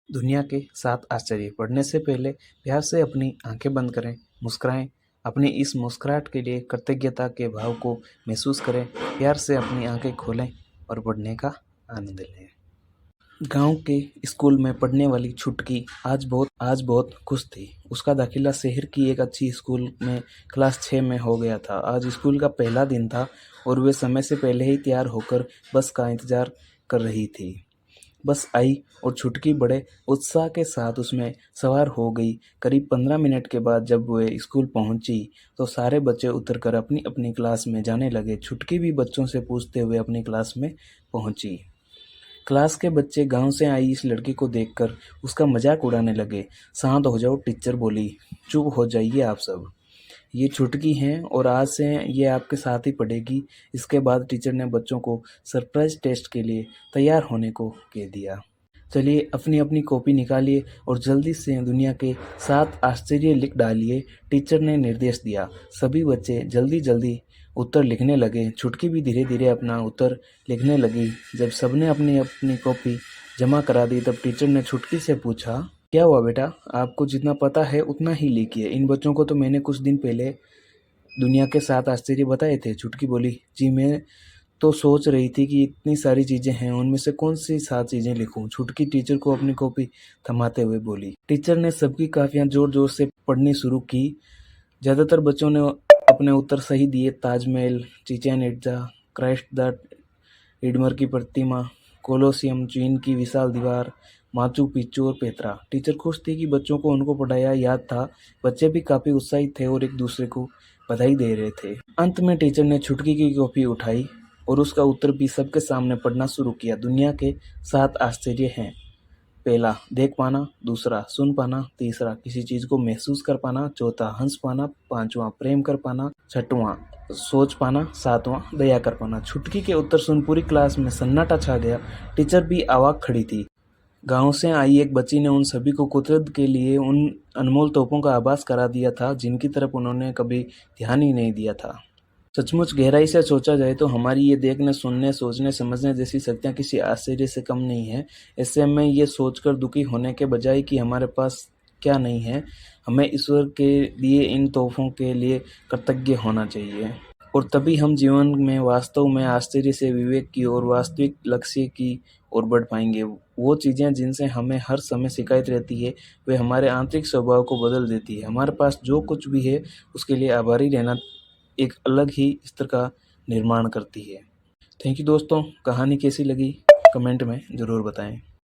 दुनिया के 7 आश्चर्य पढ़ने से पहले प्यार से अपनी आंखें बंद करें, मुस्कुराएं, अपनी इस मुस्कुराहट के लिए कृतज्ञता के भाव को महसूस करें, प्यार से अपनी आंखें खोलें और पढ़ने का आनंद लें। गांव के स्कूल में पढ़ने वाली छुटकी आज बहुत खुश थी। उसका दाखिला शहर की एक अच्छी स्कूल में क्लास 6 में हो गया था। आज स्कूल का पहला दिन था और वे समय से पहले ही तैयार होकर बस का इंतजार कर रही थी। बस आई और छुटकी बड़े उत्साह के साथ उसमें सवार हो गई। करीब 15 मिनट के बाद जब वे स्कूल पहुंची तो सारे बच्चे उतरकर अपनी अपनी क्लास में जाने लगे। छुटकी भी बच्चों से पूछते हुए अपनी क्लास में पहुंची। क्लास के बच्चे गांव से आई इस लड़की को देखकर उसका मजाक उड़ाने लगे। शांत हो जाओ, टीचर बोली। चुप हो जाइए आप सब। ये छुटकी हैं और आज से ये आपके साथ ही पढ़ेगी। इसके बाद टीचर ने बच्चों को सरप्राइज टेस्ट के लिए तैयार होने को कह दिया। चलिए अपनी अपनी कॉपी निकालिए और जल्दी से दुनिया के 7 आश्चर्य लिख डालिए, टीचर ने निर्देश दिया। सभी बच्चे जल्दी जल्दी उत्तर लिखने लगे। छुटकी भी धीरे धीरे अपना उत्तर लिखने लगी। जब सबने अपनी अपनी कॉपी जमा करा दी तब टीचर ने छुटकी से पूछा, क्या हुआ बेटा, आपको जितना पता है उतना ही लिखिए। इन बच्चों को तो मैंने कुछ दिन पहले दुनिया के 7 आश्चर्य बताए थे। छुटकी बोली, जी मैं तो सोच रही थी कि इतनी सारी चीजें हैं, उनमें से कौन सी 7 चीजें लिखूं। छुटकी टीचर को अपनी कॉपी थमाते हुए बोली। टीचर ने सबकी काफियां जोर जोर से पढ़नी शुरू की। ज्यादातर बच्चों ने अपने उत्तर सही दिए। Taj Mahal, Chichen Itza, Christ the Redeemer की प्रतिमा, कोलोसियम, चीन की विशाल दीवार, माचू पिच्चू और पेत्रा। टीचर खुश थी कि बच्चों को उनको पढ़ाया याद था। बच्चे भी काफी उत्साहित थे और एक दूसरे को बधाई दे रहे थे। अंत में टीचर ने छुटकी की कॉपी उठाई और उसका उत्तर भी सबके सामने पढ़ना शुरू किया। दुनिया के 7 आश्चर्य हैं। पहला, देख पाना। दूसरा, सुन पाना। तीसरा, किसी चीज को महसूस कर पाना। चौथा, हंस पाना। पांचवा, प्रेम कर पाना। छठवां, सोच पाना। सातवां, दया कर पाना। छुटकी के उत्तर सुन पूरी क्लास में सन्नाटा छा गया। टीचर भी अवाक खड़ी थी। गांव से आई एक बच्ची ने उन सभी को कुदरत के लिए उन अनमोल तोहफों का आभास करा दिया था जिनकी तरफ उन्होंने कभी ध्यान ही नहीं दिया था। सचमुच गहराई से सोचा जाए तो हमारी ये देखने, सुनने, सोचने, समझने जैसी शक्तियाँ किसी आश्चर्य से कम नहीं है। ऐसे में ये सोचकर दुखी होने के बजाय कि हमारे पास क्या नहीं है, हमें ईश्वर के दिए इन तोहफों के लिए कृतज्ञ होना चाहिए। और तभी हम जीवन में वास्तव में आश्चर्य से विवेक की और वास्तविक लक्ष्य की ओर बढ़ पाएंगे। वो चीज़ें जिनसे हमें हर समय शिकायत रहती है, वे हमारे आंतरिक स्वभाव को बदल देती है। हमारे पास जो कुछ भी है उसके लिए आभारी रहना एक अलग ही स्तर का निर्माण करती है। थैंक यू दोस्तों। कहानी कैसी लगी कमेंट में ज़रूर बताएं।